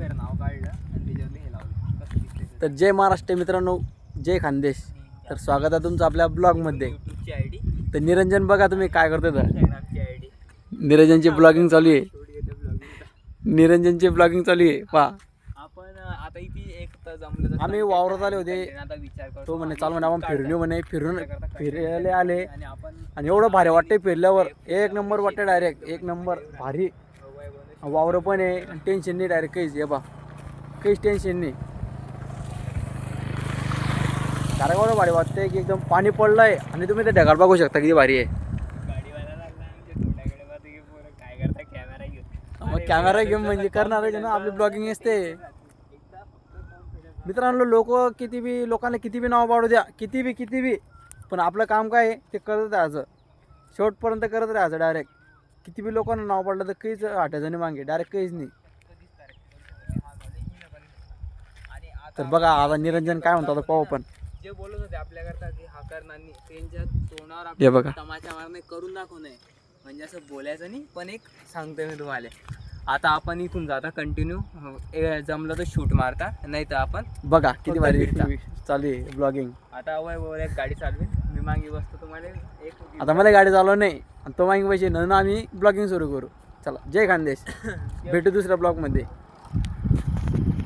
फेर नाव काढलं आणि त्याच्यावरती हे लावलं कसं दिसतंय ते. तर जय महाराष्ट्र मित्रांनो, जय खानदेश. तर स्वागत आहे तुमचं आपल्या ब्लॉगमध्ये. यूट्यूबची आयडी, तर निरंजन बघा तुम्ही काय करतोय. तर इंस्टाग्रामची आयडी. निरंजनची ब्लॉगिंग चालू आहे. ब्लॉगिंग. निरंजनची ब्लॉगिंग चालू आहे पहा. आपण आता इथे एक तर जमलं तर आम्ही वावरात आले होते. आता विचार करतो तो म्हणे चाल म्हणे आपण फिरून येऊ म्हणे. फिरायला आले आणि आपण आणि एवढं भारी वाटते फिरल्यावर. एक नंबर वाटते डायरेक्ट. एक नंबर भारी वावरं पण आहे. टेन्शन नाही डायरेक्ट काहीच. हे बा काहीच टेन्शन नाही. कारण एवढं भारी वाटते की एकदम पाणी पडलंय आणि तुम्ही ते ढगाळ बघू शकता किती भारी आहे. गाडीवाला लागला आमच्या तोंडाकडे बघ की पोरं काय करता कॅमेरा घेऊन. मग कॅमेरा घेऊन म्हणजे करणार आहे ना आपली ब्लॉगिंग असते. मित्रांनो लोकांना किती बी नाव पाडू द्या, किती बी, पण आपलं काम काय आहे ते करत राहायचं. शेवटपर्यंत करत राहायचं डायरेक्ट. किती बी लोकांना नाव पाडलं तर काहीच हटायचं नाही मागे, डायरेक्ट काहीच नाही. तर बघा आता निरंजन काय म्हणतो आता पाहू. पण जे बोलत होते आपल्याकरता की हा करणार नाही, त्यांच्या तोंडावर हे बघा. आपण तमाशा मारणे करून दाखवणे. म्हणजे असं बोलायचं नाही, पण एक सांगतोय मी तुम्हाला. आता आपण इथून जाता कंटिन्यू, जमलं तर शूट मारता, नाही तर आपण बघा किती भारी फिरता. चालू आहे ब्लॉगिंग. आता वय एक गाडी चालवेल, मी मागे बसतो, तुम्हाला एक आता मला गाडी चालव नाही आणि तो मागे पैसे न आम्ही ब्लॉगिंग सुरू करू. चला जय खानदेश. भेटू दुसऱ्या ब्लॉगमध्ये.